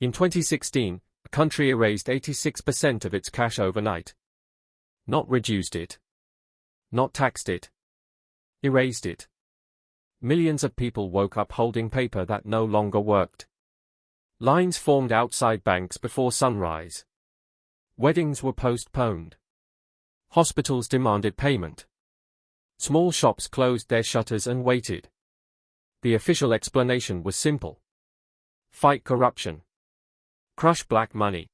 In 2016, a country erased 86% of its cash overnight. Not reduced it. Not taxed it. Erased it. Millions of people woke up holding paper that no longer worked. Lines formed outside banks before sunrise. Weddings were postponed. Hospitals demanded payment. Small shops closed their shutters and waited. The official explanation was simple. Fight corruption. Crush black money.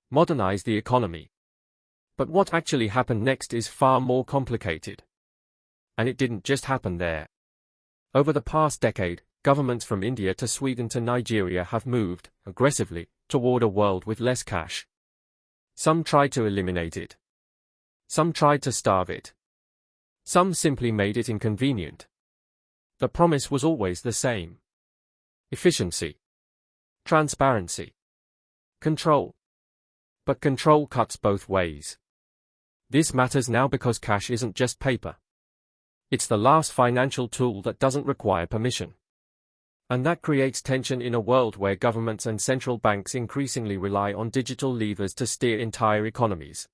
Modernize the economy. But what actually happened next is far more complicated. And it didn't just happen there. Over the past decade, governments from India to Sweden to Nigeria have moved, aggressively, toward a world with less cash. Some tried to eliminate it. Some tried to starve it. Some simply made it inconvenient. The promise was always the same. Efficiency. Transparency. Control. But control cuts both ways. This matters now because cash isn't just paper. It's the last financial tool that doesn't require permission. And that creates tension in a world where governments and central banks increasingly rely on digital levers to steer entire economies.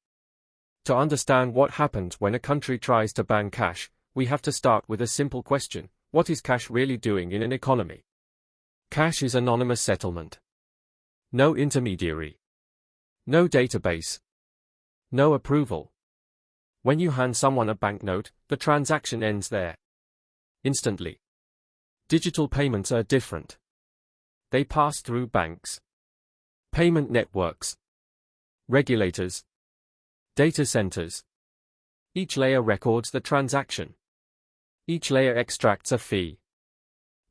To understand what happens when a country tries to ban cash, we have to start with a simple question: what is cash really doing in an economy? Cash is anonymous settlement. No intermediary. No database. No approval. When you hand someone a banknote, the transaction ends there. Instantly. Digital payments are different. They pass through banks, payment networks, regulators, data centers. Each layer records the transaction. Each layer extracts a fee.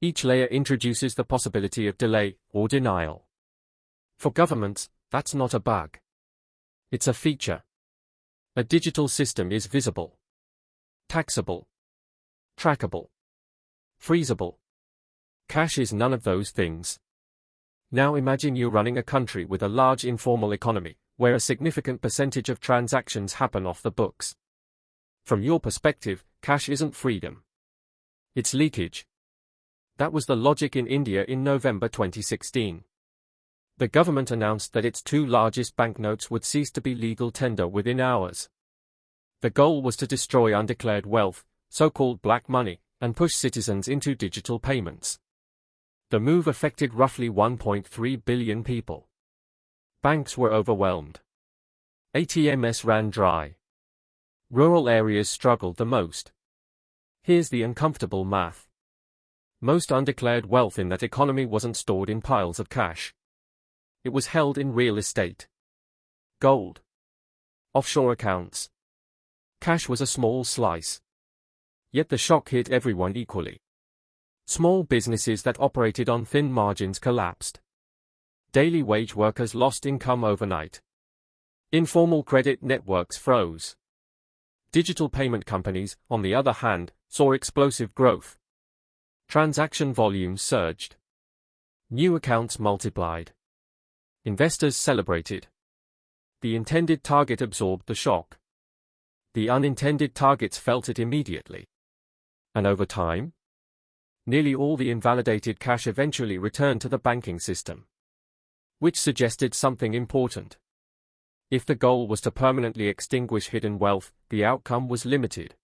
Each layer introduces the possibility of delay or denial. For governments, that's not a bug. It's a feature. A digital system is visible, taxable, trackable, freezable. Cash is none of those things. Now imagine you running a country with a large informal economy, where a significant percentage of transactions happen off the books. From your perspective, cash isn't freedom. It's leakage. That was the logic in India in November 2016. The government announced that its two largest banknotes would cease to be legal tender within hours. The goal was to destroy undeclared wealth, so-called black money, and push citizens into digital payments. The move affected roughly 1.3 billion people. Banks were overwhelmed. ATMs ran dry. Rural areas struggled the most. Here's the uncomfortable math. Most undeclared wealth in that economy wasn't stored in piles of cash. It was held in real estate, gold, offshore accounts. Cash was a small slice. Yet the shock hit everyone equally. Small businesses that operated on thin margins collapsed. Daily wage workers lost income overnight. Informal credit networks froze. Digital payment companies, on the other hand, saw explosive growth. Transaction volumes surged. New accounts multiplied. Investors celebrated. The intended target absorbed the shock. The unintended targets felt it immediately. And over time, nearly all the invalidated cash eventually returned to the banking system. Which suggested something important. If the goal was to permanently extinguish hidden wealth, the outcome was limited.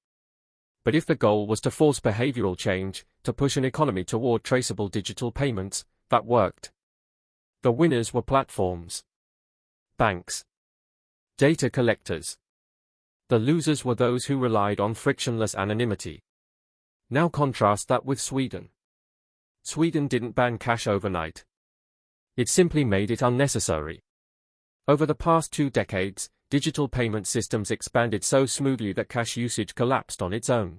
But if the goal was to force behavioral change, to push an economy toward traceable digital payments, that worked. The winners were platforms, banks, data collectors. The losers were those who relied on frictionless anonymity. Now contrast that with Sweden. Sweden didn't ban cash overnight. It simply made it unnecessary. Over the past 2 decades, digital payment systems expanded so smoothly that cash usage collapsed on its own.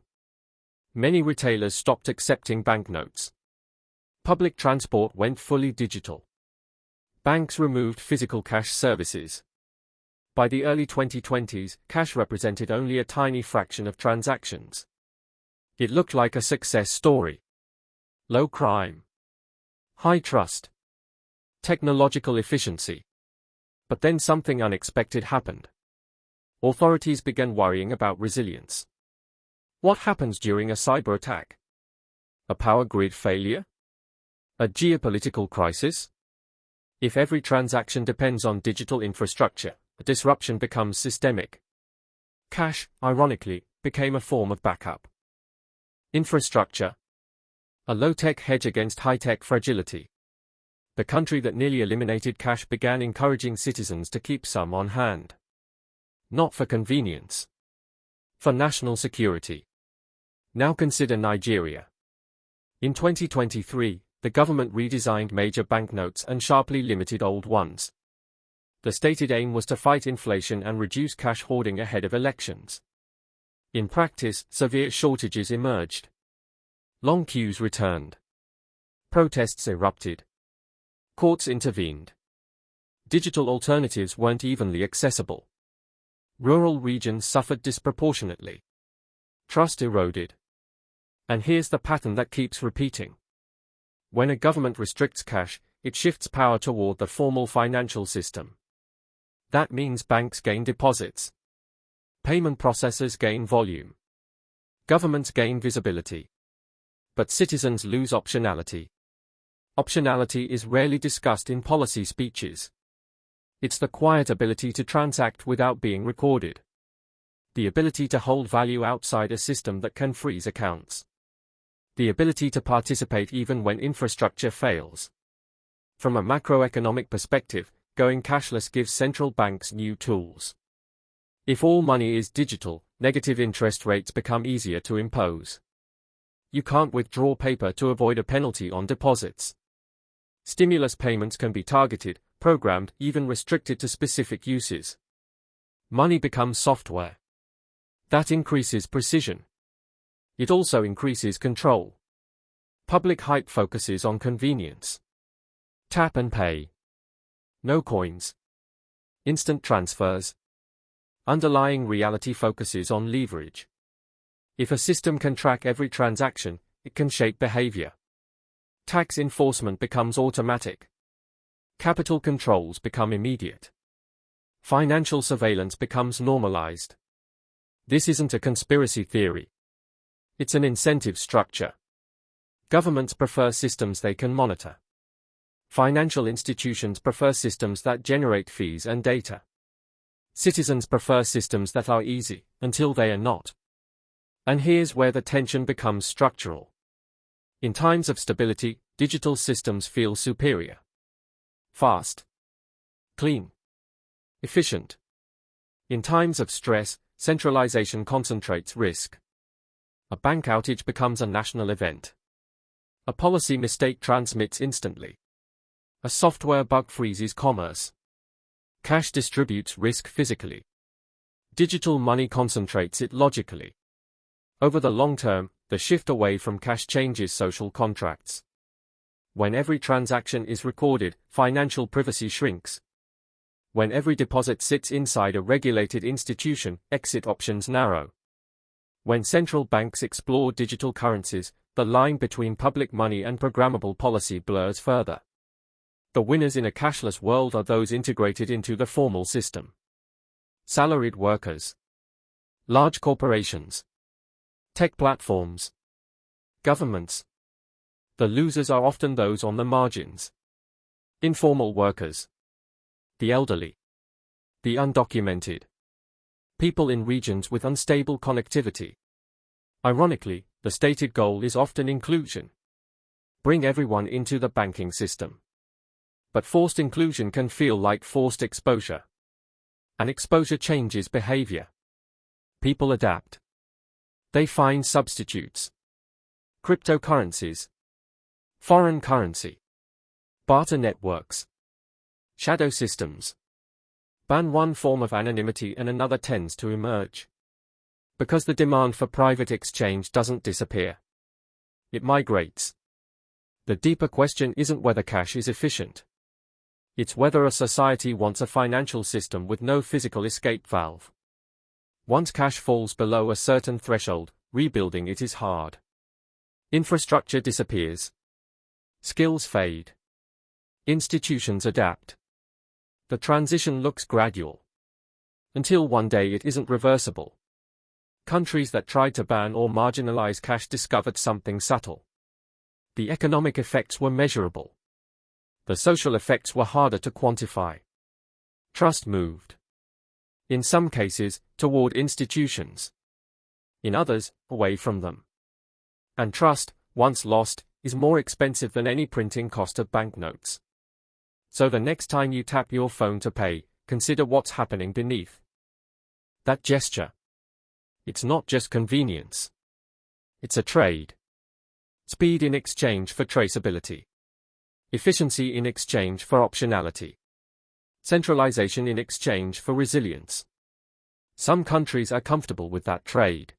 Many retailers stopped accepting banknotes. Public transport went fully digital. Banks removed physical cash services. By the early 2020s, cash represented only a tiny fraction of transactions. It looked like a success story. Low crime. High trust. Technological efficiency. But then something unexpected happened. Authorities began worrying about resilience. What happens during a cyber attack? A power grid failure? A geopolitical crisis? If every transaction depends on digital infrastructure, the disruption becomes systemic. Cash, ironically, became a form of backup. Infrastructure. A low-tech hedge against high-tech fragility. The country that nearly eliminated cash began encouraging citizens to keep some on hand. Not for convenience. For national security. Now consider Nigeria. In 2023, the government redesigned major banknotes and sharply limited old ones. The stated aim was to fight inflation and reduce cash hoarding ahead of elections. In practice, severe shortages emerged. Long queues returned. Protests erupted. Courts intervened. Digital alternatives weren't evenly accessible. Rural regions suffered disproportionately. Trust eroded. And here's the pattern that keeps repeating. When a government restricts cash, it shifts power toward the formal financial system. That means banks gain deposits. Payment processors gain volume. Governments gain visibility. But citizens lose optionality. Optionality is rarely discussed in policy speeches. It's the quiet ability to transact without being recorded. The ability to hold value outside a system that can freeze accounts. The ability to participate even when infrastructure fails. From a macroeconomic perspective, going cashless gives central banks new tools. If all money is digital, negative interest rates become easier to impose. You can't withdraw paper to avoid a penalty on deposits. Stimulus payments can be targeted, programmed, even restricted to specific uses. Money becomes software. That increases precision. It also increases control. Public hype focuses on convenience. Tap and pay. No coins. Instant transfers. Underlying reality focuses on leverage. If a system can track every transaction, it can shape behavior. Tax enforcement becomes automatic. Capital controls become immediate. Financial surveillance becomes normalized. This isn't a conspiracy theory. It's an incentive structure. Governments prefer systems they can monitor. Financial institutions prefer systems that generate fees and data. Citizens prefer systems that are easy, until they are not. And here's where the tension becomes structural. In times of stability, digital systems feel superior. Fast. Clean. Efficient. In times of stress, centralization concentrates risk. A bank outage becomes a national event. A policy mistake transmits instantly. A software bug freezes commerce. Cash distributes risk physically. Digital money concentrates it logically. Over the long term, the shift away from cash changes social contracts. When every transaction is recorded, financial privacy shrinks. When every deposit sits inside a regulated institution, exit options narrow. When central banks explore digital currencies, the line between public money and programmable policy blurs further. The winners in a cashless world are those integrated into the formal system. Salaried workers. Large corporations. Tech platforms. Governments. The losers are often those on the margins. Informal workers. The elderly. The undocumented. People in regions with unstable connectivity. Ironically, the stated goal is often inclusion. Bring everyone into the banking system. But forced inclusion can feel like forced exposure. And exposure changes behavior. People adapt. They find substitutes. Cryptocurrencies. Foreign currency. Barter networks. Shadow systems. Ban one form of anonymity and another tends to emerge. Because the demand for private exchange doesn't disappear. It migrates. The deeper question isn't whether cash is efficient. It's whether a society wants a financial system with no physical escape valve. Once cash falls below a certain threshold, rebuilding it is hard. Infrastructure disappears. Skills fade. Institutions adapt. The transition looks gradual. Until one day it isn't reversible. Countries that tried to ban or marginalize cash discovered something subtle. The economic effects were measurable. The social effects were harder to quantify. Trust moved. In some cases, toward institutions. In others, away from them. And trust, once lost, is more expensive than any printing cost of banknotes. So the next time you tap your phone to pay, consider what's happening beneath that gesture. It's not just convenience. It's a trade. Speed in exchange for traceability. Efficiency in exchange for optionality. Centralization in exchange for resilience. Some countries are comfortable with that trade.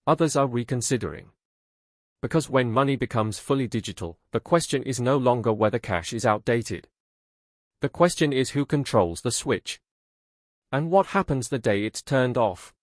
Others are reconsidering. Because when money becomes fully digital, the question is no longer whether cash is outdated. The question is who controls the switch. And what happens the day it's turned off.